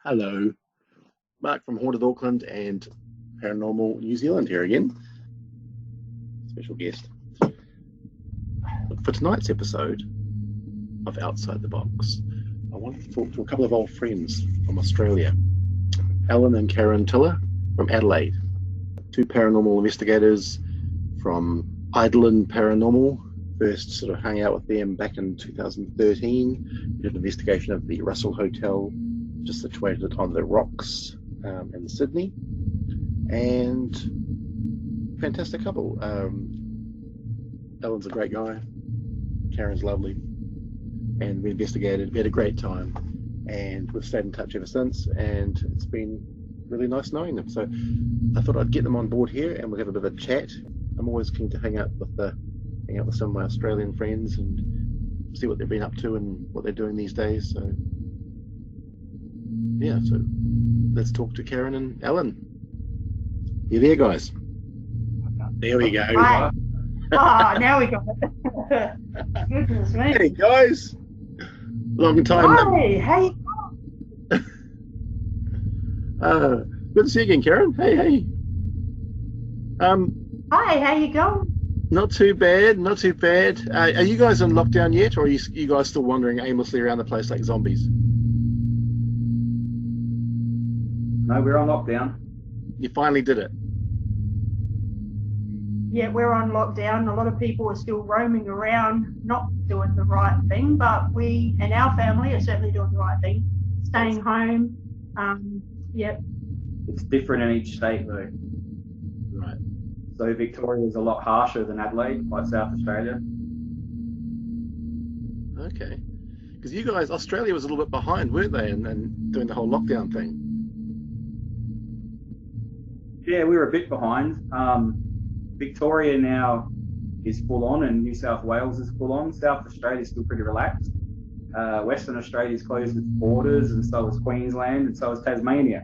Hello, Mark from Haunted Auckland and Paranormal New Zealand here again. Special guest. For tonight's episode of Outside the Box, I wanted to talk to a couple of old friends from Australia, Alan and Karen Tiller from Adelaide, two paranormal investigators from Eidolon Paranormal. First sort of hung out with them back in 2013. We did an investigation of the Russell Hotel, just situated on the rocks in Sydney, and fantastic couple. Alan's a great guy, Karen's lovely, and we investigated. We had a great time, and we've stayed in touch ever since, and it's been really nice knowing them. So I thought I'd get them on board here and we'll have a bit of a chat. I'm always keen to hang out with some of my Australian friends and see what they've been up to and what they're doing these days. So yeah, so let's talk to Karen and Alan. You there, guys? There we go. Hi. Oh, now we got it. Goodness me. Hey, guys. Long time. Hi, hey. Good to see you again, Karen. Hey. Hi, how you going? Not too bad, not too bad. Are you guys in lockdown yet, or are you guys still wandering aimlessly around the place like zombies? No, we're on lockdown. You finally did it. Yeah, we're on lockdown. A lot of people are still roaming around, not doing the right thing, but we and our family are certainly doing the right thing, staying home. Yep. It's different in each state though. Right. So Victoria is a lot harsher than Adelaide, like South Australia. Okay. Because you guys, Australia was a little bit behind, weren't they, in doing the whole lockdown thing? Yeah, we were a bit behind. Victoria now is full on and New South Wales is full on. South Australia is still pretty relaxed. Western Australia is closed its borders, and so is Queensland, and so is Tasmania.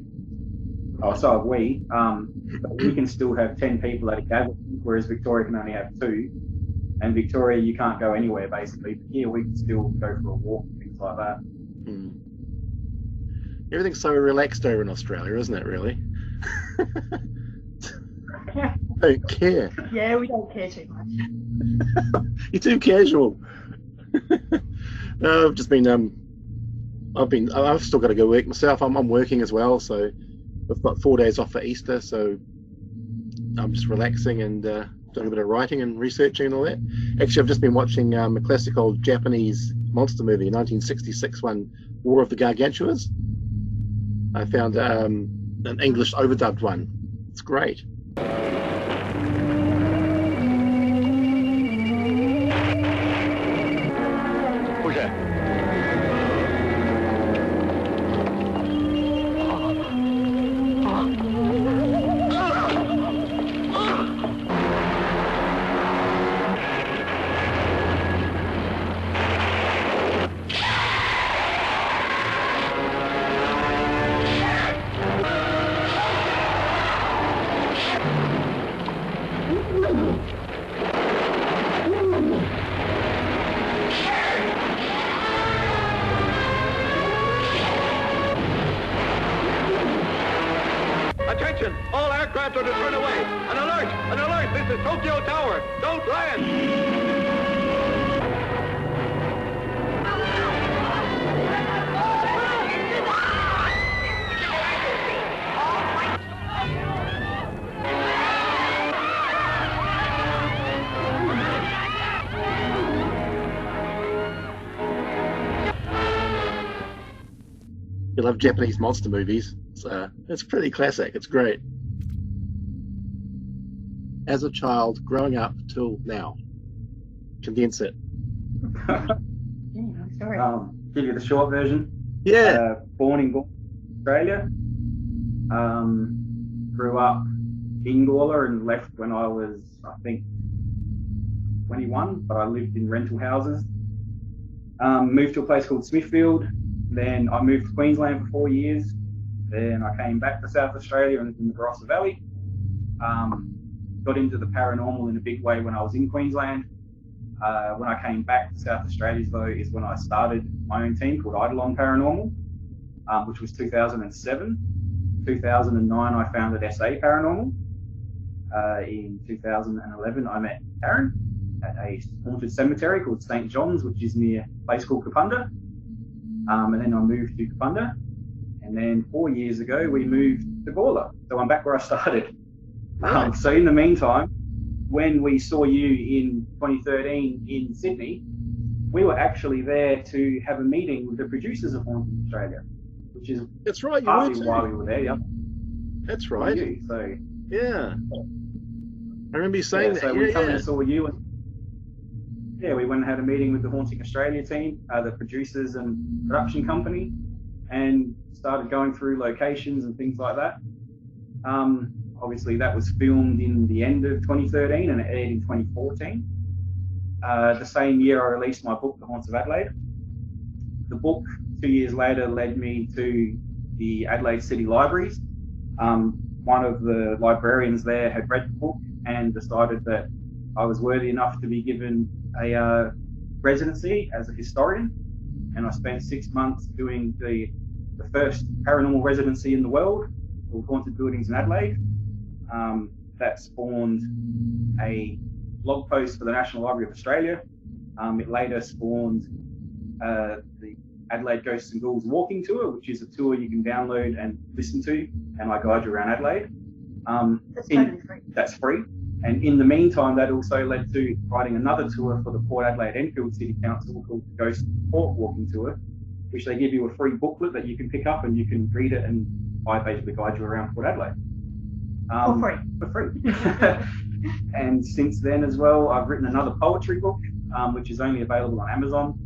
Oh, so have we. But we can still have 10 people at a gathering, whereas Victoria can only have 2. And Victoria, you can't go anywhere basically. But here we can still go for a walk and things like that. Everything's so relaxed over in Australia, isn't it, really? Don't care. Yeah, we don't care too much. You're too casual. No, I've just been I've still got to go work myself. I'm working as well, so I've got 4 days off for Easter, so I'm just relaxing and doing a bit of writing and researching and all that. Actually, I've just been watching a classic old Japanese monster movie, 1966 one, War of the Gargantuas. I found an English overdubbed one. It's great. Attention! All aircraft are to turn away! An alert! An alert! This is Tokyo Tower! Don't land! You love Japanese monster movies. It's pretty classic. It's great. As a child, growing up till now. Condense it. Give you the short version. Yeah. Born in Australia. Grew up in Gawler and left when I was, I think, 21, but I lived in rental houses. Moved to a place called Smithfield. Then I moved to Queensland for 4 years. Then I came back to South Australia and lived in the Barossa Valley. Got into the paranormal in a big way when I was in Queensland. When I came back to South Australia, though, is when I started my own team called Eidolon Paranormal, which was 2007. 2009, I founded SA Paranormal. In 2011, I met Karen at a haunted cemetery called St. John's, which is near a place called Kapunda. And then I moved to Kapunda. And then 4 years ago, we moved to Gawler. So I'm back where I started. Right. So in the meantime, when we saw you in 2013 in Sydney, we were actually there to have a meeting with the producers of Haunting Australia, which is That's right. You partly were why too. we were there. Yep. That's right. You, so Yeah. I remember you saying that. So we come and saw you, and we went and had a meeting with the Haunting Australia team, the producers and production company, and started going through locations and things like that. Obviously, that was filmed in the end of 2013 and it aired in 2014. The same year, I released my book, The Haunts of Adelaide. The book, 2 years later, led me to the Adelaide City Libraries. One of the librarians there had read the book and decided that I was worthy enough to be given a residency as a historian. And I spent 6 months doing the first paranormal residency in the world called Haunted Buildings in Adelaide. That spawned a blog post for the National Library of Australia. It later spawned the Adelaide Ghosts and Ghouls walking tour, which is a tour you can download and listen to, and I guide you around Adelaide. That's totally free. That's free. And in the meantime, that also led to writing another tour for the Port Adelaide Enfield City Council called the Ghost Port Walking Tour, which they give you a free booklet that you can pick up and you can read it, and I basically guide you around Port Adelaide. For free. And since then as well, I've written another poetry book, which is only available on Amazon.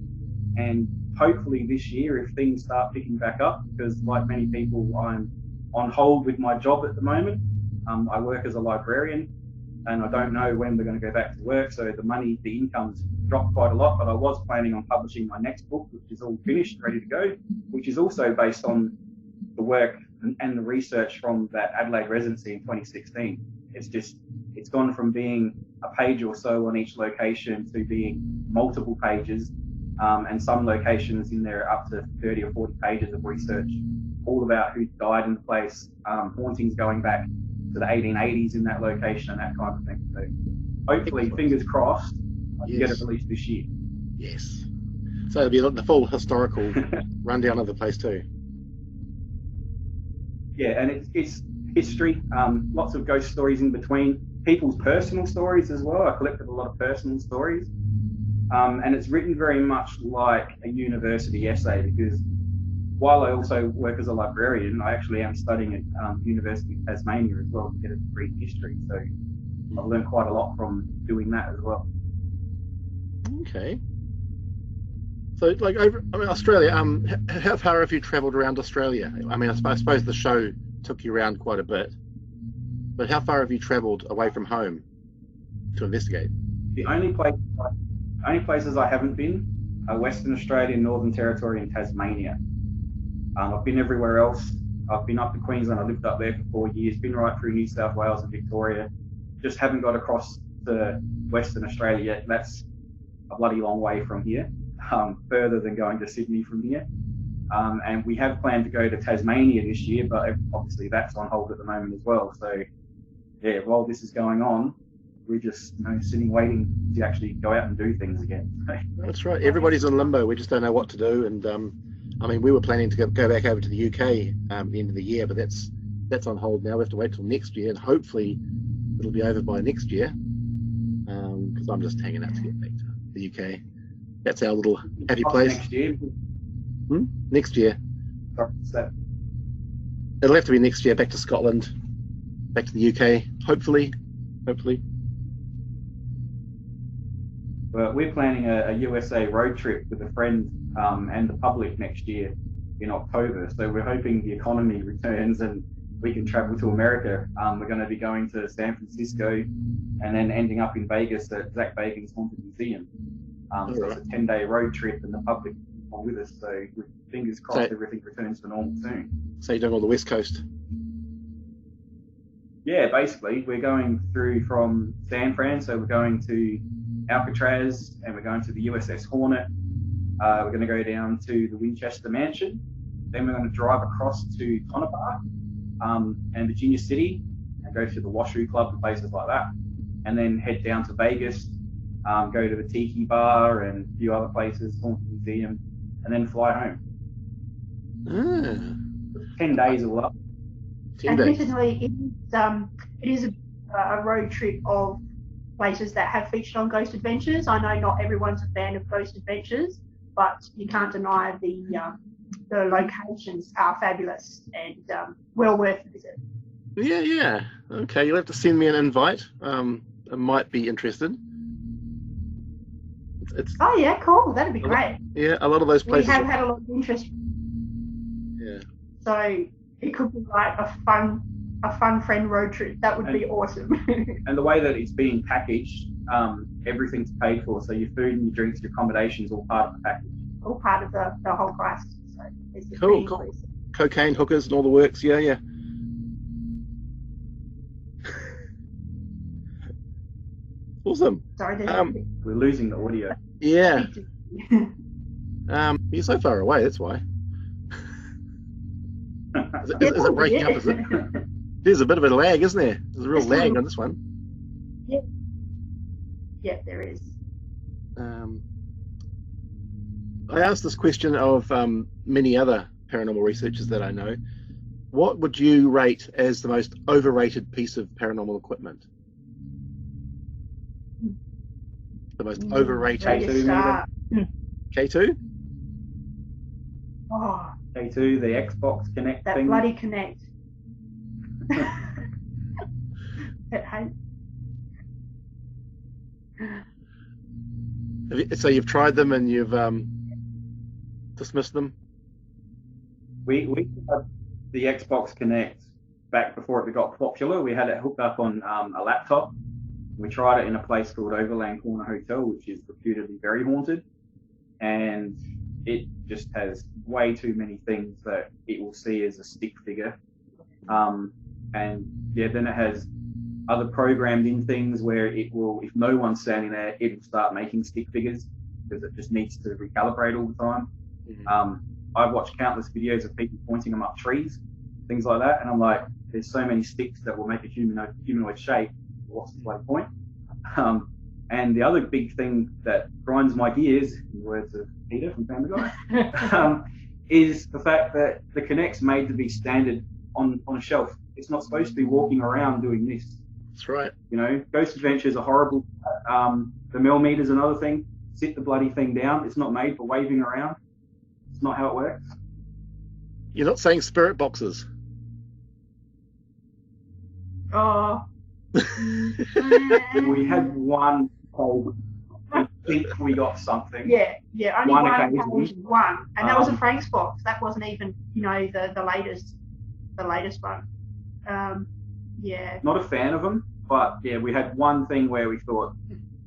And hopefully this year, if things start picking back up, because like many people, I'm on hold with my job at the moment. I work as a librarian, and I don't know when we're going to go back to work, so the income's dropped quite a lot, but I was planning on publishing my next book, which is all finished, ready to go, which is also based on the work and the research from that Adelaide residency in 2016. It's gone from being a page or so on each location to being multiple pages, and some locations in there are up to 30 or 40 pages of research, all about who died in the place, hauntings going back to the 1880s in that location and that kind of thing. So hopefully, fingers crossed, I can get it released this year. Yes. So it'll be the full historical rundown of the place too. Yeah, and it's history, lots of ghost stories in between, people's personal stories as well. I collected a lot of personal stories. And it's written very much like a university essay, because while I also work as a librarian, I actually am studying at University of Tasmania as well to get a degree in history. So I've learned quite a lot from doing that as well. Okay. So, like, Australia, how far have you travelled around Australia? I mean, I suppose the show took you around quite a bit, but how far have you travelled away from home to investigate? The only places I haven't been are Western Australia, Northern Territory, and Tasmania. I've been everywhere else. I've been up to Queensland. I lived up there for 4 years. Been right through New South Wales and Victoria. Just haven't got across to Western Australia yet. That's a bloody long way from here. Further than going to Sydney from here. And we have planned to go to Tasmania this year, but obviously that's on hold at the moment as well. So yeah, while this is going on, we're just sitting waiting to actually go out and do things again. That's right. Everybody's in limbo. We just don't know what to do. And I mean, we were planning to go back over to the UK at the end of the year, but that's on hold now. We have to wait till next year, and hopefully it'll be over by next year. Because I'm just hanging out to get back to the UK. That's our little happy place. Next year. Next year. It'll have to be next year, back to Scotland, back to the UK, hopefully. But we're planning a USA road trip with a friend and the public next year in October. So we're hoping the economy returns and we can travel to America. We're going to be going to San Francisco and then ending up in Vegas at Zach Bagans' Haunted Museum. So it's a 10-day road trip and the public are with us. So with fingers crossed, everything returns to normal soon. So you're doing all the West Coast? Yeah, basically, we're going through from San Fran, so we're going to Alcatraz, and we're going to the USS Hornet. We're going to go down to the Winchester Mansion. Then we're going to drive across to Tonopah and Virginia City, and go to the Washoe Club and places like that. And then head down to Vegas, go to the Tiki Bar and a few other places, Haunted Museum, and then fly home. 10 days all up. 10 days. Admittedly, it is a road trip of places that have featured on Ghost Adventures. I know not everyone's a fan of Ghost Adventures, but you can't deny the locations are fabulous and well worth a visit. Yeah. Okay, you'll have to send me an invite. I might be interested. It's Oh yeah, cool. That'd be great. yeah, a lot of those We places. have had a lot of interest, Yeah. so it could be like a fun friend road trip. That would be awesome. And the way that it's being packaged, everything's paid for. So your food and your drinks, your accommodations, all part of the package. All part of the whole price. So it's Cool, pretty cool. inclusive. Cocaine, hookers, and all the works. Yeah. Awesome. Sorry, there's We're losing the audio. Yeah. You're so far away. That's why. Is it breaking up? Is it? There's a bit of a lag, isn't there? There's a real Just a lag little. on this one. Yeah, there is. I asked this question of many other paranormal researchers that I know. What would you rate as the most overrated piece of paranormal equipment? The most overrated Where do you start? K2? Oh, K2, the Xbox Connect that thing. bloody Connect. It hates. So you've tried them and you've dismissed them? We had the Xbox Connect back before it got popular. We had it hooked up on a laptop. We tried it in a place called Overland Corner Hotel, which is reputedly very haunted. And it just has way too many things that it will see as a stick figure. And yeah, then it has other programmed in things where it will, if no one's standing there, it will start making stick figures because it just needs to recalibrate all the time. Mm-hmm. I've watched countless videos of people pointing them up trees, things like that, and I'm like, there's so many sticks that will make a humanoid shape. What's the bloody point? And the other big thing that grinds my gears, in the words of Peter from Family Guy, is the fact that the Kinect's made to be standard on a shelf. It's not supposed to be walking around doing this. That's right. You know, Ghost Adventures are horrible. The millimeter's another thing. Sit the bloody thing down. It's not made for waving around. It's not how it works. You're not saying spirit boxes. Oh. We had one cold. I think we got something. Yeah, only One one occasion. occasion, one, and that was a Frank's box. That wasn't even, the latest one. Yeah. Not a fan of them, but yeah, we had one thing where we thought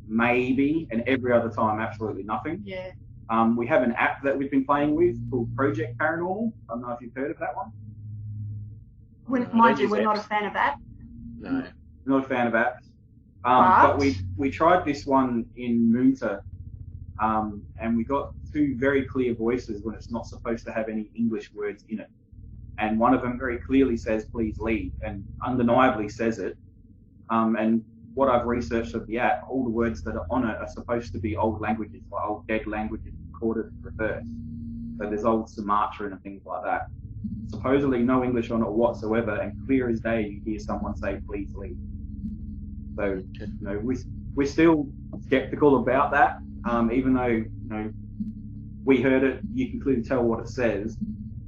maybe, and every other time absolutely nothing. Yeah. We have an app that we've been playing with called Project Paranormal. I don't know if you've heard of that one. Mind you, use we're not a apps. fan of that. No. Not a fan of apps. But- But we tried this one in Moonta, and we got two very clear voices when it's not supposed to have any English words in it. And one of them very clearly says, "Please leave," and undeniably says it. And what I've researched of the app, all the words that are on it are supposed to be old languages, like old dead languages recorded in reverse. So there's old Sumatran and things like that. Supposedly no English on it whatsoever, and clear as day you hear someone say, "Please leave." So, we're still skeptical about that, even though, we heard it, you can clearly tell what it says,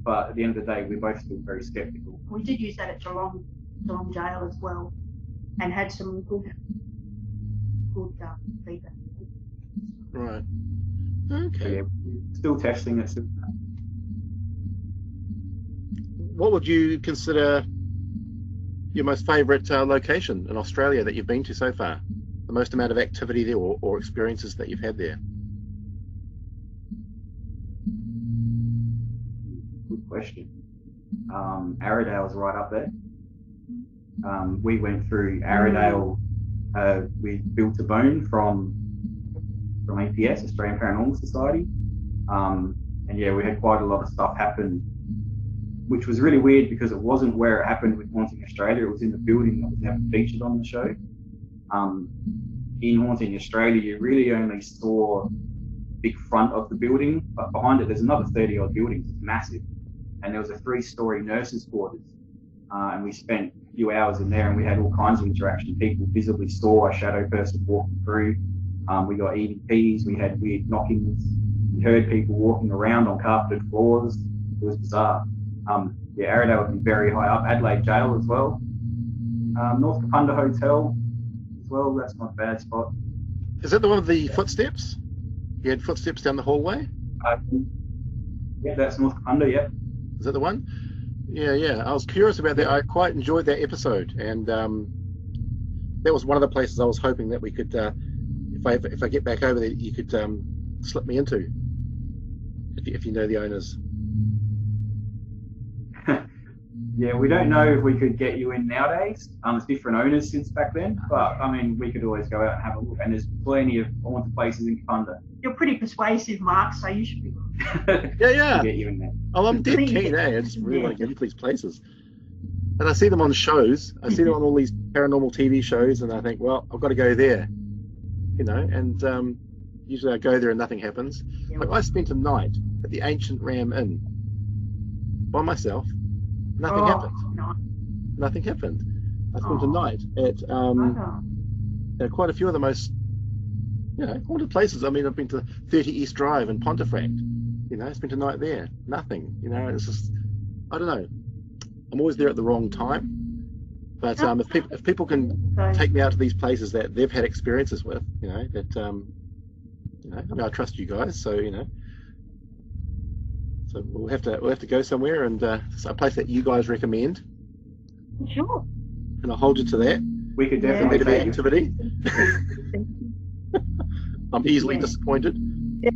but at the end of the day, we're both still very skeptical. We did use that at Geelong Jail as well, and had some good feedback. Right. So, Okay. yeah, still testing it. What would you consider your most favourite location in Australia that you've been to so far? The most amount of activity there or experiences that you've had there? Good question. Arrowdale's right up there. We went through Aradale. We built a bone from APS, Australian Paranormal Society. And yeah, we had quite a lot of stuff happen, which was really weird because it wasn't where it happened with Haunting Australia. It was in the building that was never featured on the show. In Haunting Australia, you really only saw the big front of the building, but behind it there's another 30 odd buildings. It's massive. And there was a 3-story nurses' quarters. And we spent a few hours in there, and we had all kinds of interaction. People visibly saw a shadow person walking through. We got EVPs, we had weird knockings. We heard people walking around on carpeted floors. It was bizarre. Yeah, Aradale would be very high up. Adelaide Jail as well. North Kapunda Hotel as well. That's not a bad spot. Is that the one with the footsteps? You had footsteps down the hallway? Yeah, that's North Kapunda, yeah. Is that the one? Yeah. I was curious about that. I quite enjoyed that episode, and that was one of the places I was hoping that we could, if I get back over there, you could slip me into, if you know the owners. Yeah, we don't know if we could get you in nowadays. There's different owners since back then, but I mean, we could always go out and have a look. And there's plenty of haunted places in Kapunda. You're pretty persuasive, Mark, so you should be. Yeah. Get you in there. Oh, I'm dead keen, I just really want to get into these places. And I see them on shows. I see them on all these paranormal TV shows, and I think, well, I've got to go there. You know, and usually I go there and nothing happens. Yeah. Like I spent a night at the Ancient Ram Inn by myself. Nothing happened. No. Nothing happened. I spent a night at quite a few of the most, haunted places. I mean, I've been to 30 East Drive in Pontefract. I spent a night there. Nothing. It's just, I don't know. I'm always there at the wrong time. But if people can take me out to these places that they've had experiences with, I mean, I trust you guys, so so we'll have to go somewhere, and a place that you guys recommend. Sure. And I'll hold you to that. We could definitely take you. Activity. I'm easily disappointed. Yeah.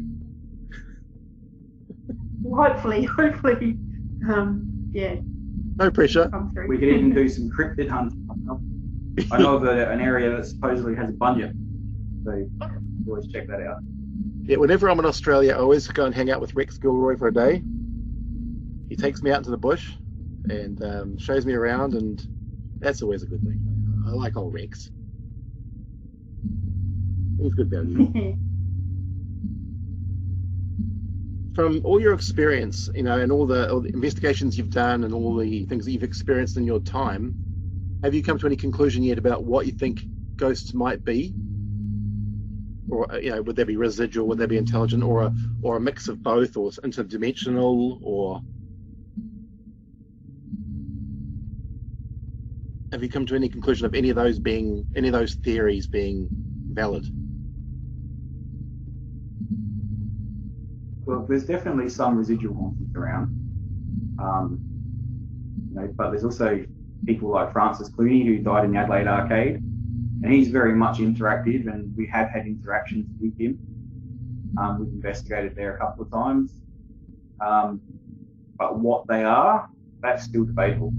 Well, hopefully, yeah. No pressure. We could even do some cryptid hunting. I know of an area that supposedly has a bunya, so you always check that out. Yeah, whenever I'm in Australia, I always go and hang out with Rex Gilroy for a day. He takes me out into the bush and shows me around, and that's always a good thing. I like old Rex. He's good value. From all your experience, and all the investigations you've done and all the things that you've experienced in your time, have you come to any conclusion yet about what you think ghosts might be? Or would they be residual? Would they be intelligent, or a mix of both, or interdimensional, or have you come to any conclusion of any of those theories being valid? Well, there's definitely some residual hauntings around, but there's also people like Francis Clooney, who died in the Adelaide Arcade, and he's very much interactive, and we have had interactions with him. We've investigated there a couple of times, but what they are, that's still debatable.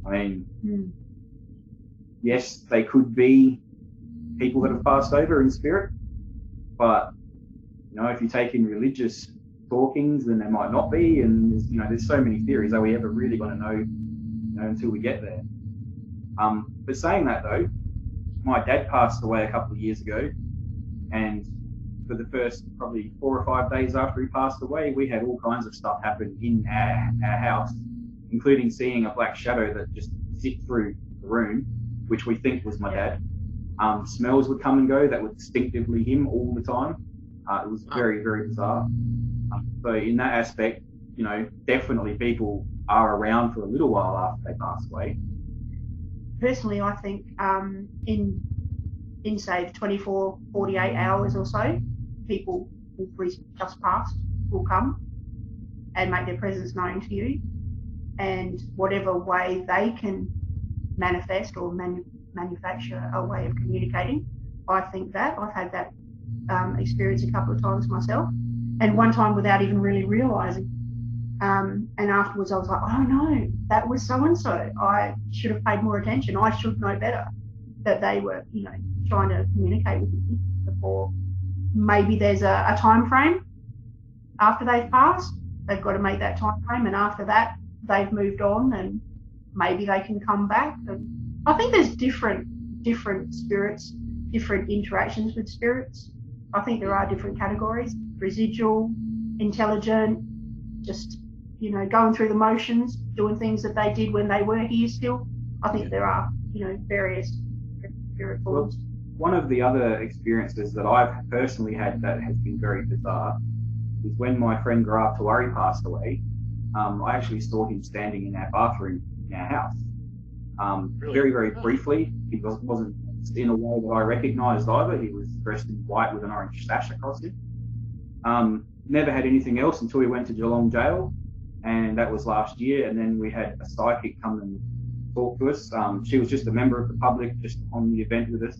I mean, yes, they could be people that have passed over in spirit, but if you take in religious talkings, then there might not be, and there's so many theories. Are we ever really going to know, until we get there? But saying that though, my dad passed away a couple of years ago, and for the first probably 4 or 5 days after he passed away, we had all kinds of stuff happen in our house, including seeing a black shadow that just zipped through the room, which we think was my dad. Smells would come and go that were distinctively him all the time. It was very, very bizarre. So in that aspect, definitely people are around for a little while after they pass away. Personally, I think in say 24, 48 hours or so, people who've just passed will come and make their presence known to you, and whatever way they can manifest or manufacture a way of communicating. I think that I've had that experience a couple of times myself, and one time without even really realising. And afterwards I was like, oh no, that was so-and-so. I should have paid more attention. I should know better that they were, trying to communicate with me before. Maybe there's a time frame after they've passed. They've got to make that time frame, and after that they've moved on, and maybe they can come back. And I think there's different spirits, different interactions with spirits. I think there are different categories: residual, intelligent, just going through the motions, doing things that they did when they were here still. I think there are various spirit forms. Well, one of the other experiences that I've personally had that has been very bizarre is when my friend Gaurav Tiwari passed away. I actually saw him standing in our bathroom in our house. Really? Very, very briefly. He wasn't in a way that I recognised either. He was dressed in white with an orange sash across it. Never had anything else until we went to Geelong Jail, and that was last year. And then we had a psychic come and talk to us. She was just a member of the public, just on the event with us,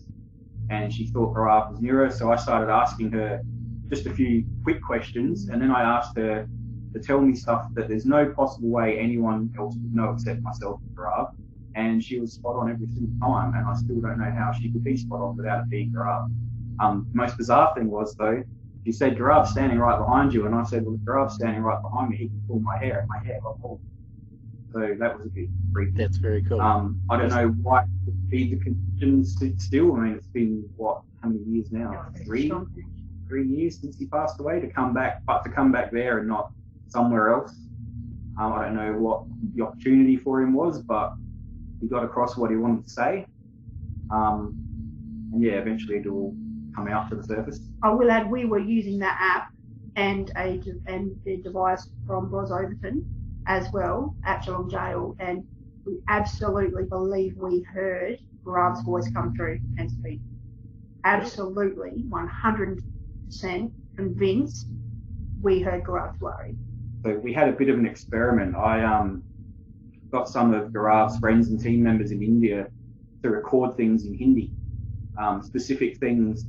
and she thought Gaurav was neuro, so I started asking her just a few quick questions, and then I asked her to tell me stuff that there's no possible way anyone else would know except myself and Gaurav, and she was spot on every single time, and I still don't know how she could be spot on without it being Gaurav. The most bizarre thing was, though, she said, Gaurav's standing right behind you, and I said, well, if Gaurav's standing right behind me, he can pull my hair, and my hair got pulled. So that was a bit freaky. That's very cool. I don't know why it would be the conditions still. I mean, it's been, how many years now? 3 years since he passed away, to come back there and not somewhere else. I don't know what the opportunity for him was, but he got across what he wanted to say. And yeah, eventually it will come out to the surface. I will add, we were using that app and the device from Roz Overton as well at Geelong Jail, and we absolutely believe we heard Gaurav's voice come through and speak. Absolutely, 100% convinced we heard Gaurav Tiwari. So we had a bit of an experiment. I got some of Gaurav's friends and team members in India to record things in Hindi, specific things.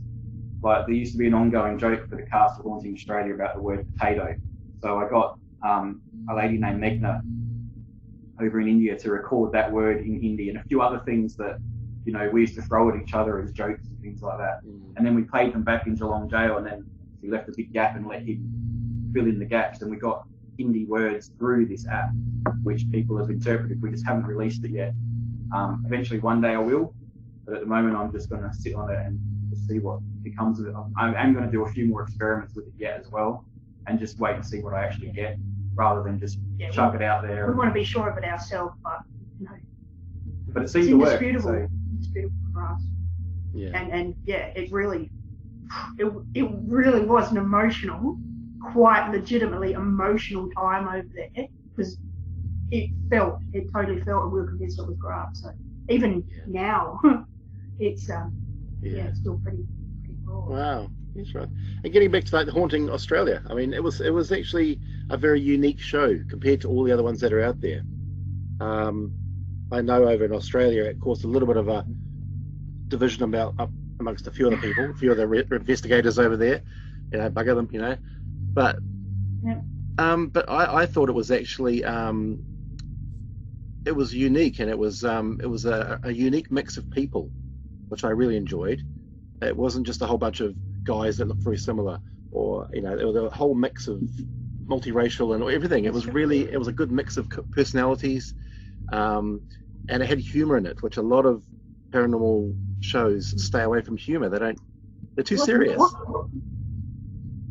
Like, there used to be an ongoing joke for the cast of Haunting Australia about the word potato. So I got a lady named Meghna over in India to record that word in Hindi, and a few other things that, we used to throw at each other as jokes and things like that. And then we played them back in Geelong Jail, and then we left a big gap and let him fill in the gaps, and we got Hindi words through this app, which people have interpreted. We just haven't released it yet. Eventually one day I will, but at the moment I'm just going to sit on it and see what becomes of it. I am going to do a few more experiments with it yet as well, and just wait and see what I actually get, rather than just chuck it out there. We want to be sure of it ourselves, but But it seems to work. So. It's beautiful for us. Yeah. And yeah, it really was an emotional, quite legitimately emotional time over there, because it totally felt, and we were convinced it was Gaurav. So even now, it's it's still pretty broad. Wow, that's right. And getting back to the Haunting Australia, I mean, it was actually a very unique show compared to all the other ones that are out there. I know over in Australia it caused a little bit of a division amongst a few of the people, a few of the investigators over there, bugger them, but but I thought it was actually it was unique, and it was a unique mix of people, which I really enjoyed. It wasn't just a whole bunch of guys that looked very similar, or there was a whole mix of multiracial and everything. It was a good mix of personalities, and it had humor in it, which a lot of paranormal shows stay away from humor. They're too serious.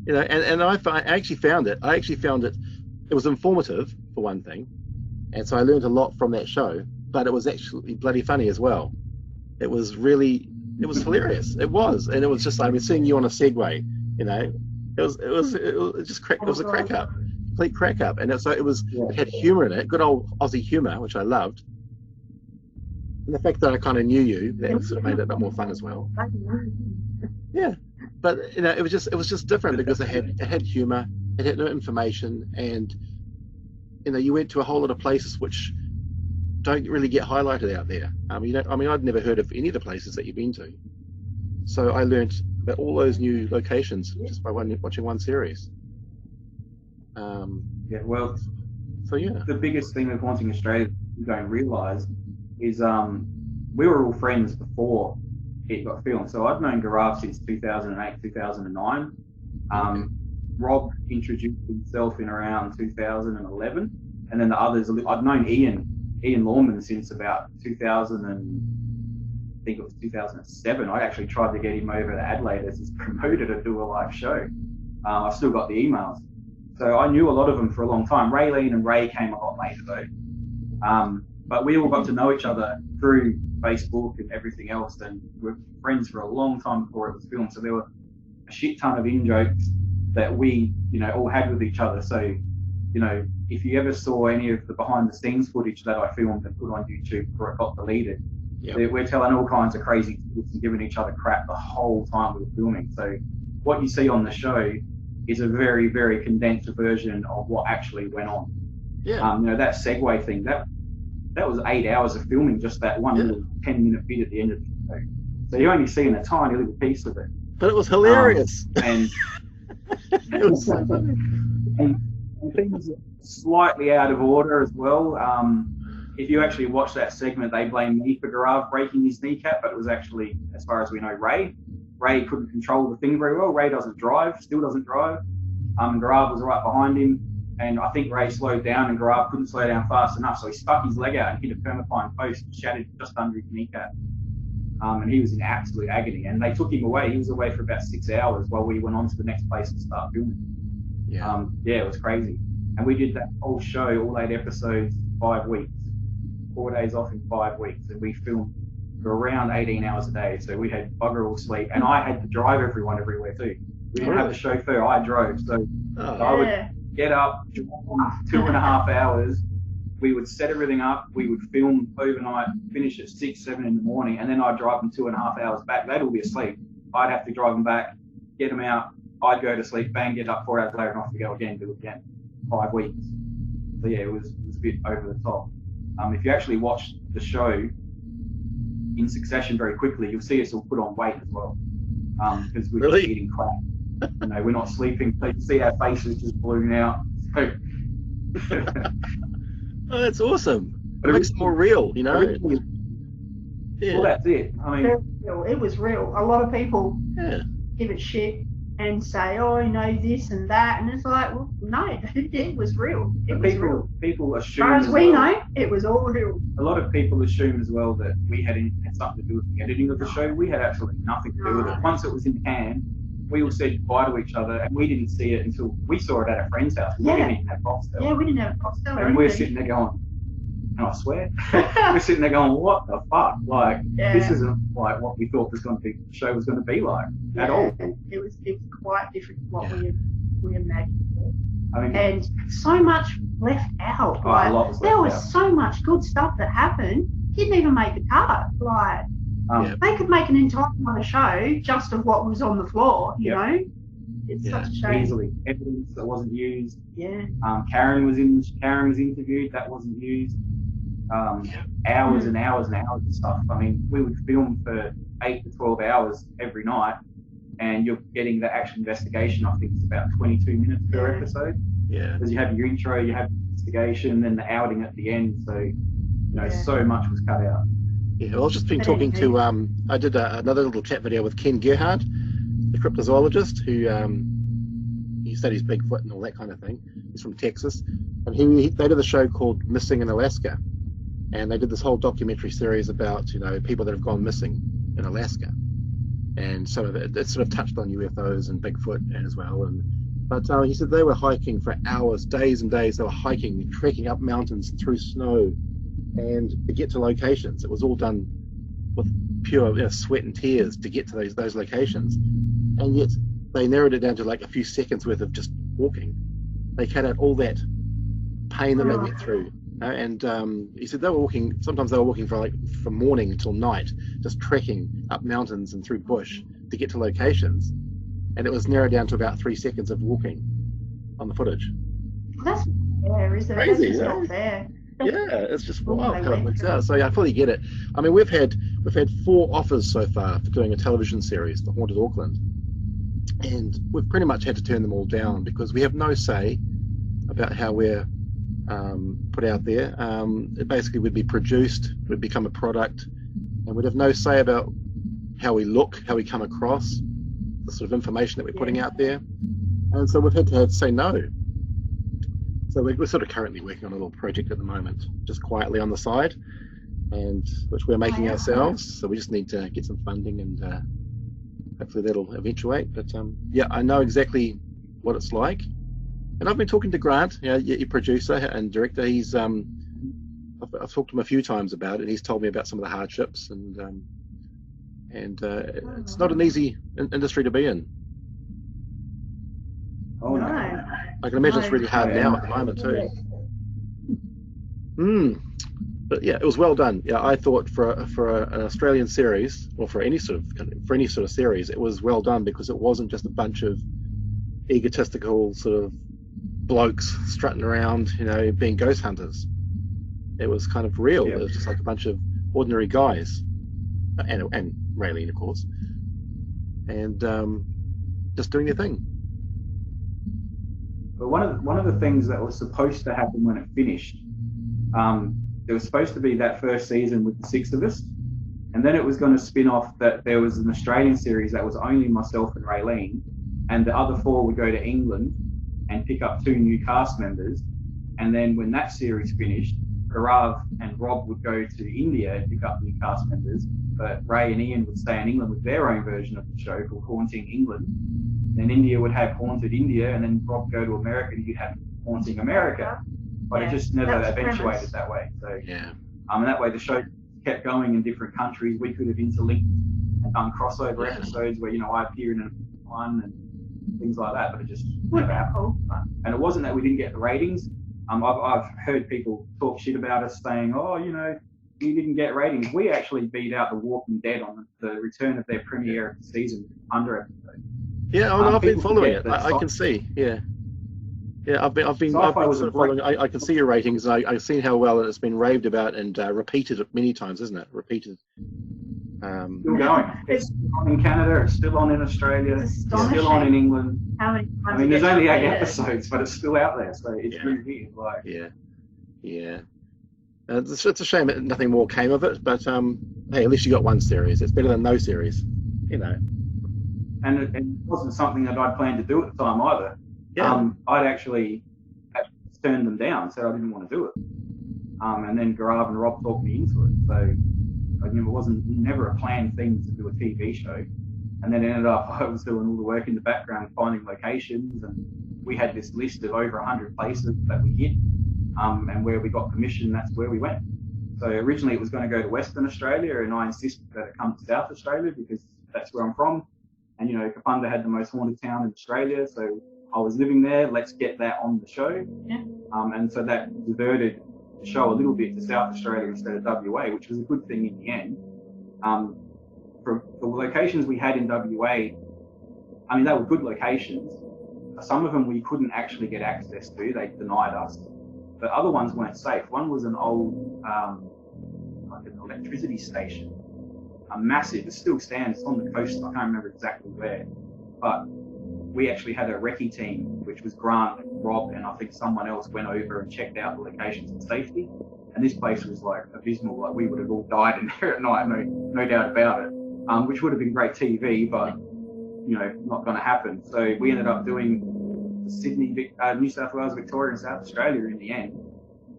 And I actually found it. It was informative, for one thing, and so I learned a lot from that show. But it was actually bloody funny as well. It was hilarious. It was, and it was just like seeing you on a Segway. It was a crack up, complete crack up, and it had humor in it, good old Aussie humor, which I loved. And the fact that I kind of knew you, that sort of made it a bit more fun as well. Yeah, but it was just different because it had humor, it had no information, and you went to a whole lot of places which don't really get highlighted out there. I'd never heard of any of the places that you've been to, so I learned about all those new locations just by watching one series. So yeah, the biggest thing with Haunting Australia you don't realise is we were all friends before it got filmed. So I've known Gaurav since 2008, 2009. Rob introduced himself in around 2011, and then the others. I've known Ian Lawman since about 2000 and I think it was 2007. I actually tried to get him over to Adelaide as his promoter to do a live show. I've still got the emails. So I knew a lot of them for a long time. Raylene and Ray came a lot later though. But we all got to know each other through Facebook and everything else, and we're friends for a long time before it was filmed. So there were a shit ton of in-jokes that we, all had with each other. So, if you ever saw any of the behind-the-scenes footage that I filmed and put on YouTube before it got deleted, we're telling all kinds of crazy things and giving each other crap the whole time we were filming. So what you see on the show is a very, very condensed version of what actually went on. Yeah. That segue thing, that was 8 hours of filming, just that one little 10-minute bit at the end of the show. So you're only seeing a tiny little piece of it. But it was hilarious. And It was so funny. and things slightly out of order as well. If you actually watch that segment, they blame me for Gaurav breaking his kneecap, but it was actually, as far as we know, Ray. Ray couldn't control the thing very well. Ray doesn't drive, still doesn't drive. Gaurav was right behind him, and I think Ray slowed down, and Gaurav couldn't slow down fast enough, so he stuck his leg out and hit a permafine post and shattered just under his kneecap. And he was in absolute agony, and they took him away. He was away for about 6 hours while we went on to the next place to start filming. Yeah. It was crazy. And we did that whole show, all 8 episodes, 5 weeks. 4 days off in 5 weeks, and we filmed for around 18 hours a day. So we had bugger all sleep, and I had to drive everyone everywhere too. We didn't have a chauffeur, I drove. So I would get up, drive 2.5 hours. We would set everything up. We would film overnight, finish at 6, 7 in the morning, and then I'd drive them 2.5 hours back. They'd all be asleep. I'd have to drive them back, get them out. I'd go to sleep, bang, get up 4 hours later, and off we go again, do it again. 5 weeks. So yeah, it was a bit over the top. If you actually watch the show in succession very quickly, you'll see us all put on weight as well. Because we're just eating crap. We're not sleeping. So you see our faces just balloon out. So Oh, that's awesome. It makes it more real, Yeah. Well, that's it. I mean, it was real. A lot of people give it shit and say, oh, this and that, and it's like, well, no, it was real. It was real. People assume, as far as we know, it was all real. A lot of people assume as well that we had something to do with the editing of the show. We had absolutely nothing to do with it. Once it was in hand, we all said goodbye to each other, and we didn't see it until we saw it at a friend's house. We didn't even have Foxtel. Yeah, we didn't have Foxtel. And we're sitting there going, and I swear, we're sitting there going, what the fuck? This isn't like what we thought the show was going to be like at all. It was quite different to what we imagined. I mean, and so much left out. There was so much good stuff that happened. Didn't even make the cut. They could make an entire show just of what was on the floor. You know, it's such a shame. Easily evidence that wasn't used. Yeah. Karen was interviewed. That wasn't used. Hours and hours and hours of stuff. I mean, we would film for 8 to 12 hours every night, and you're getting the actual investigation. I think it's about 22 minutes per episode. Yeah. Because you have your intro, you have the investigation, then the outing at the end. So, so much was cut out. Yeah, I was just been talking to, I did another little chat video with Ken Gerhardt, the cryptozoologist, who he studies Bigfoot and all that kind of thing. He's from Texas. And they did a show called Missing in Alaska. And they did this whole documentary series about, people that have gone missing in Alaska. And some of it sort of touched on UFOs and Bigfoot as well. But he said they were hiking for hours, days and days. They were hiking, trekking up mountains and through snow, and to get to locations. It was all done with pure sweat and tears to get to those locations. And yet they narrowed it down to like a few seconds worth of just walking. They cut out all that pain that they went through. And he said sometimes they were walking from morning until night, just trekking up mountains and through bush to get to locations. And it was narrowed down to about 3 seconds of walking on the footage. That's fair, isn't it? Crazy, That's not fair. Yeah, it's just wild how it works out. So I fully get it. I mean, we've had 4 offers so far for doing a television series for Haunted Auckland, and we've pretty much had to turn them all down because we have no say about how we're put out there. It basically would be produced, would become a product, and we'd have no say about how we look, how we come across, the sort of information that we're putting out there. And so we've had to say no. So we're sort of currently working on a little project at the moment, just quietly on the side, and which we're making ourselves. So we just need to get some funding, and hopefully that'll eventuate. But yeah, I know exactly what it's like. And I've been talking to Grant, your producer and director. He's I've talked to him a few times about it. He's told me about some of the hardships, and it's not an easy industry to be in. Oh no. I can imagine it's really hard now at the moment too. But yeah, it was well done. Yeah, I thought for an Australian series, or for any sort of series, it was well done, because it wasn't just a bunch of egotistical sort of blokes strutting around, being ghost hunters. It was kind of real. It was just like a bunch of ordinary guys, and Raylene, of course, and just doing their thing. But one of the things that was supposed to happen when it finished, there was supposed to be that first season with the 6 of us, and then it was going to spin off that there was an Australian series that was only myself and Raylene, and the other 4 would go to England and pick up 2 new cast members. And then when that series finished, Gaurav and Rob would go to India and pick up new cast members, but Ray and Ian would stay in England with their own version of the show called Haunting England. Then India would have Haunted India, and then Rob go to America and you'd have Haunting America. But it just never eventuated that way. So and that way the show kept going in different countries. We could have interlinked and done crossover episodes where I appear in one and things like that, but it just never happened. And it wasn't that we didn't get the ratings. I've heard people talk shit about us, saying, "Oh, you didn't get ratings." We actually beat out The Walking Dead on the return of their premiere of the season under episode. Yeah, I've been following it. I can see. Yeah, I've been sort of following. I can see your ratings. I've seen how well it's been raved about and repeated many times, isn't it? Repeated. Still going. It's on in Canada. It's still on in Australia. It's still on in England. How many times? There's only 8 episodes, but it's still out there, so it's really weird. Like, yeah. It's a shame that nothing more came of it, but hey, at least you got one series. It's better than no series, And it wasn't something that I'd planned to do at the time either. I'd actually turned them down, said I didn't want to do it. And then Gaurav and Rob talked me into it. So it wasn't never a planned thing to do a TV show. And then ended up, I was doing all the work in the background, finding locations, and we had this list of over 100 places that we hit, and where we got permission, that's where we went. So originally it was going to go to Western Australia, and I insisted that it come to South Australia because that's where I'm from. And Kapunda had the most haunted town in Australia, so I was living there. Let's get that on the show. And so that diverted the show a little bit to South Australia instead of WA, which was a good thing in the end. For the locations we had in WA, they were good locations. Some of them we couldn't actually get access to; they denied us. But other ones weren't safe. One was an old, like an electricity station. Massive. It still stands. It's on the coast. I can't remember exactly where, but we actually had a recce team, which was Grant, Rob, and I think someone else went over and checked out the locations for safety. And this place was like abysmal. Like we would have all died in there at night, no doubt about it. Which would have been great TV, but not going to happen. So we ended up doing Sydney, New South Wales, Victoria, and South Australia in the end.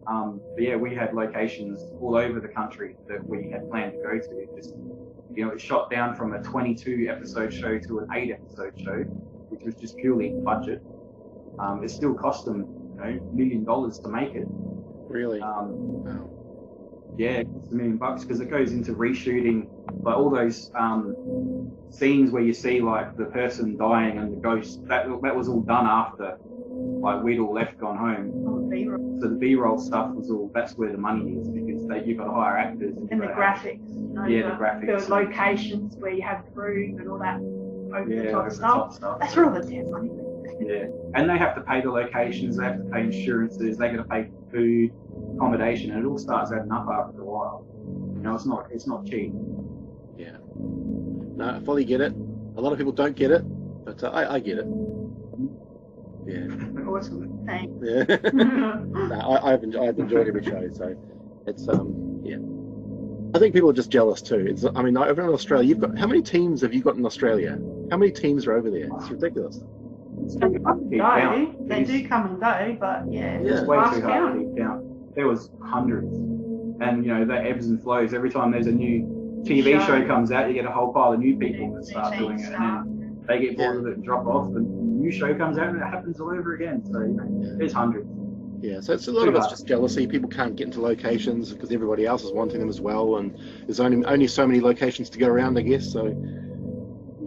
But yeah, we had locations all over the country that we had planned to go to. It just, it shot down from a 22 episode show to an 8 episode show, which was just purely budget. It still cost them, $1 million to make it. Really? Yeah, it costs $1 million because it goes into reshooting, like all those scenes where you see like the person dying and the ghost. That was all done after, like we'd all left, gone home. B-roll. So the B-roll stuff was all. That's where the money is because you've got to hire actors. And the graphics. The graphics. The locations where you have room and all that over the top stuff. That's yeah. where all the damn money is. Yeah, and they have to pay the locations, they have to pay insurances, they got to pay for food, accommodation, and it all starts adding up after a while. It's not cheap. Yeah. No, I fully get it. A lot of people don't get it, but I get it. Yeah. Awesome. Thanks. Yeah. No, I've enjoyed every show, so it's yeah. I think people are just jealous too. It's, I mean, over in Australia, you've got, how many teams have you got in Australia? How many teams are over there? It's ridiculous. They do come and go, but yeah, It's way too hard to keep count. There was hundreds, and you know that ebbs and flows. Every time there's a new TV show comes out, you get a whole pile of new people that start doing it, and then they get bored of it and drop off. And a new show comes out, and it happens all over again. So you know, there's hundreds. Yeah, so it's a lot of it's just jealousy. People can't get into locations because everybody else is wanting them as well, and there's only so many locations to go around, I guess. So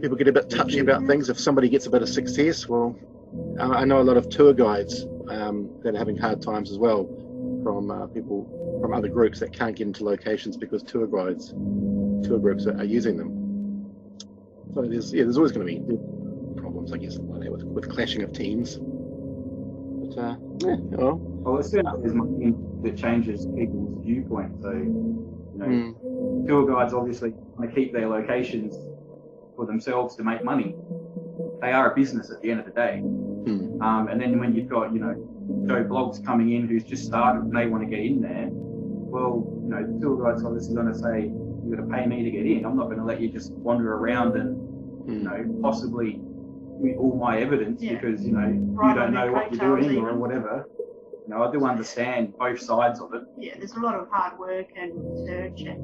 people get a bit touchy about things. If somebody gets a bit of success, well, I know a lot of tour guides that are having hard times as well from people from other groups that can't get into locations because tour groups are using them. So there's always going to be problems, I guess, with clashing of teams. But Well, as soon as there's money that changes people's viewpoint. So, you know, tour guides obviously want to keep their locations for themselves to make money. They are a business at the end of the day. And then when you've got, you know, Joe Blogs coming in who's just started and they want to get in there, well, you know, the tour guide's obviously going to say, you're going to pay me to get in. I'm not going to let you just wander around and, you know, possibly with all my evidence because, you know, you don't know what you're doing or whatever. You know, I do understand both sides of it. Yeah, there's a lot of hard work and research and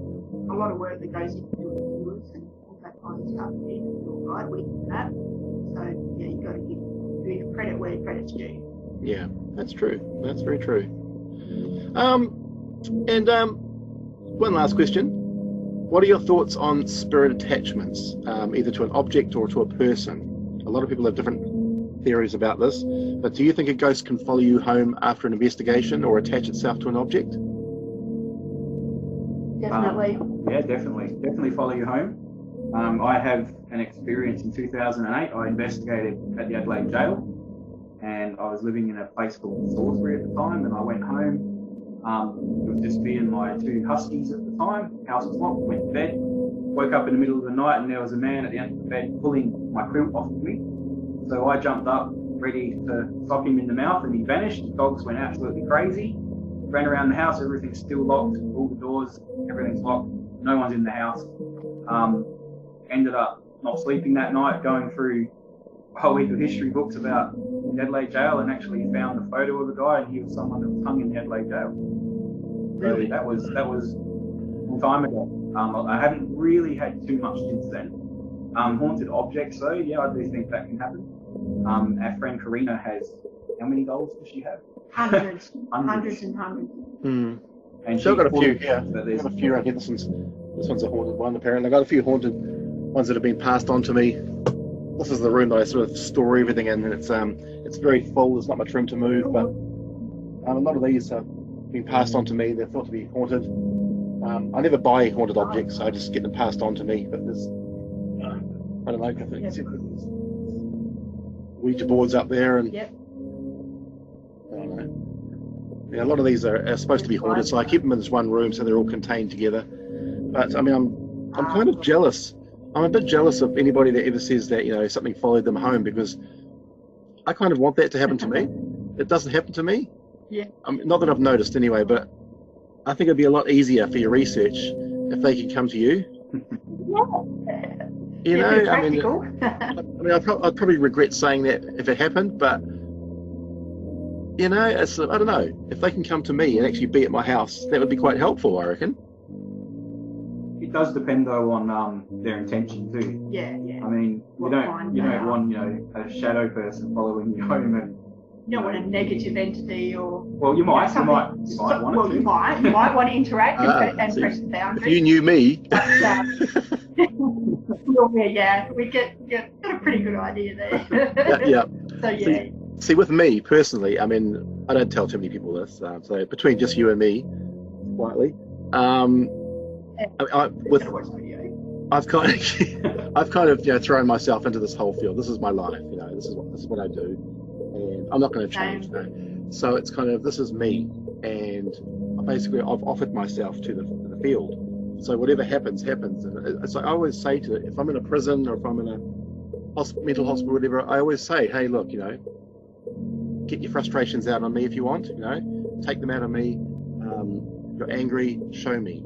a lot of work that goes into tours and all that kind of stuff. Being a tour guide, we do that. So, yeah, you've got to give credit where credit's due. Yeah, that's true. That's very true. One last question. What are your thoughts on spirit attachments, either to an object or to a person? A lot of people have different theories about this, but do you think a ghost can follow you home after an investigation or attach itself to an object? Definitely. Yeah, definitely follow you home. I have an experience in 2008. I investigated at the Adelaide jail, and I was living in a place called Salisbury at the time, and I went home. It was just me and my two huskies at the time. House was locked, went to bed, woke up in the middle of the night, and there was a man at the end of the bed pulling my quilt off of me. So I jumped up, ready to sock him in the mouth, and he vanished. The dogs went absolutely crazy. Ran around the house, everything's still locked, all the doors, everything's locked, no one's in the house. Ended up not sleeping that night, going through a whole heap of history books about the Adelaide jail, and actually found a photo of a guy, and he was someone that was hung in the Adelaide jail. Really, that was a long time ago. I haven't really had too much since then. Haunted objects, though, yeah, I do think that can happen. Our friend Karina has, how many dolls does she have? Hundreds. Hundreds and hundreds. And she's got a few, yeah. So there's a few. I think this one's a haunted one, apparently. I've got a few haunted ones that have been passed on to me. This is the room that I sort of store everything in, and it's very full. There's not much room to move, but a lot of these have been passed on to me. They're thought to be haunted. I never buy haunted objects, so I just get them passed on to me. But there's, I don't know, I think there's Ouija boards up there, and I don't know. Yeah, a lot of these are supposed to be haunted, so I keep them in this one room so they're all contained together. But I mean, I'm kind of jealous. I'm a bit jealous of anybody that ever says that, you know, something followed them home, because I kind of want that to happen to me. It doesn't happen to me. Yeah. Not that I've noticed anyway, but I think it'd be a lot easier for your research if they could come to you. You know, I mean, I'd probably regret saying that if it happened, but you know, I don't know. If they can come to me and actually be at my house, that would be quite helpful, I reckon. It does depend though on their intention too. Yeah. I mean, you don't want, you know, a shadow person following you home, and you don't want a negative entity, or you might want to. You might want to interact and press the boundaries. If you knew me. We get a pretty good idea there. Yeah. So yeah. See, with me personally, I mean, I don't tell too many people this. So between just you and me, quietly, I've kind of you know, thrown myself into this whole field. This is my life. You know, this is what I do, and I'm not going to change. No. So it's kind of, this is me, and basically I've offered myself to the field. So whatever happens, happens. And it's like I always say to it, if I'm in a prison or if I'm in a mental hospital, whatever, I always say, hey, look, you know, get your frustrations out on me if you want. You know, take them out on me. You're angry, show me.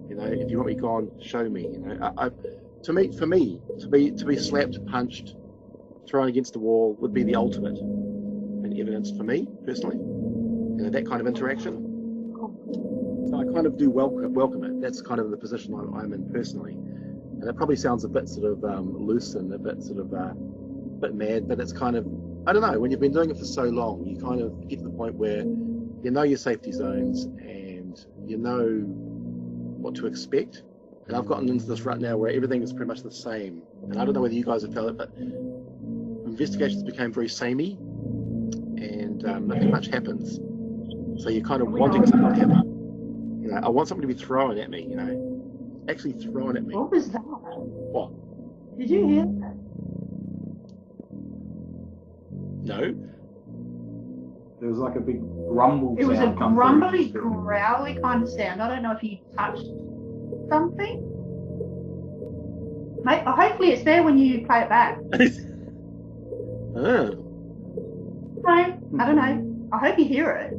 You know, if you want me gone, show me. You know, for me, to be slapped, punched, thrown against the wall would be the ultimate in evidence for me personally. You know, that kind of interaction. So I kind of do welcome it. That's kind of the position I'm in personally. And it probably sounds a bit sort of loose and a bit sort of bit mad, but it's kind of, I don't know, when you've been doing it for so long, you kind of get to the point where you know your safety zones and you know what to expect. And I've gotten into this right now where everything is pretty much the same. And I don't know whether you guys have felt it, but investigations became very samey and nothing much happens. So you're kind of wanting something to happen. You know, I want something to be thrown at me, you know, actually thrown at me. What was that? What? Did you hear that? No. There was like a big rumble. It was a sound come grumbly, through. growly kind of sound. I don't know if you touched something. Mate, hopefully it's there when you play it back. Ah. No, I don't know. I hope you hear it.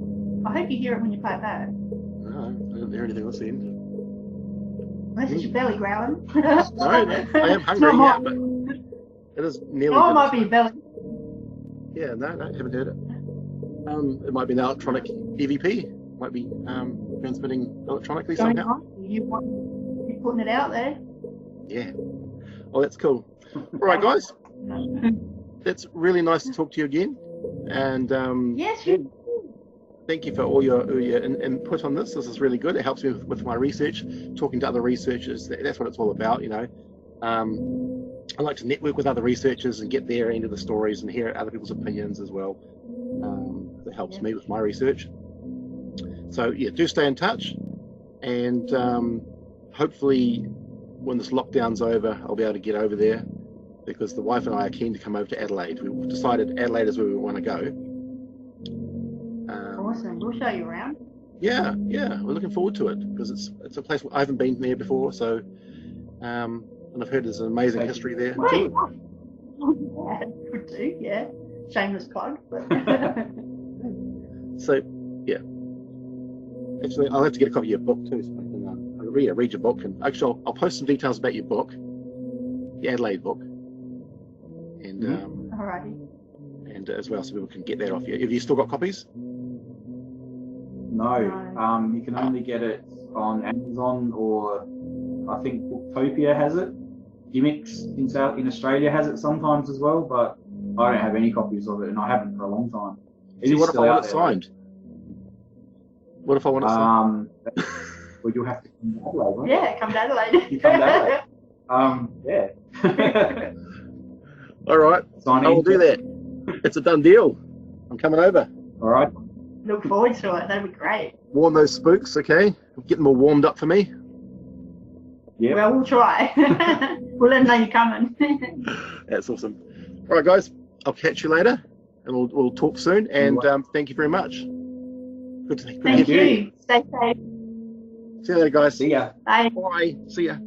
I hope you hear it when you play it back. No, I didn't hear anything else then. Unless it's your belly growling. No, I am hungry, yeah, but it is nearly. Oh, it might be your belly. Yeah, no, haven't heard it. It might be an electronic EVP. Might be transmitting electronically somehow. You're putting it out there. Yeah. Well, that's cool. All right, guys. That's really nice to talk to you again. And Yes, you. thank you for all your input on this. This is really good. It helps me with my research, talking to other researchers. That's what it's all about, you know. I like to network with other researchers and get their end of the stories and hear other people's opinions as well. That helps me with my research. So yeah, do stay in touch, and hopefully when this lockdown's over, I'll be able to get over there, because the wife and I are keen to come over to Adelaide. We've decided Adelaide is where we want to go. Awesome. We'll show you around. Yeah, we're looking forward to it, because it's a place I haven't been there before. So, and I've heard there's an amazing history there. Wait. Yeah, could do. Yeah. Shameless plug. But So, yeah. Actually, I'll have to get a copy of your book too, so I can read your book. And actually, I'll post some details about your book, the Adelaide book, and Alrighty. and as well, so people can get that off you. Have you still got copies? No, you can only get it on Amazon, or I think Booktopia has it. Gimmicks in Australia has it sometimes as well, but I don't have any copies of it, and I haven't for a long time. See, what if I want it signed? What if I want it signed? Well, you'll have to come to Adelaide, right? Yeah, come to Adelaide. You come to Adelaide. Yeah. All right, I will do that. It's a done deal. I'm coming over. All right. Look forward to it. That'd be great. Warm those spooks, okay? Get them all warmed up for me. Yeah. Well, we'll try. We'll let them know you're coming. That's awesome. All right, guys. I'll catch you later, and we'll talk soon. And thank you very much. Good to Thank hear you. Stay safe. See you later, guys. See ya. Bye. Bye. See ya.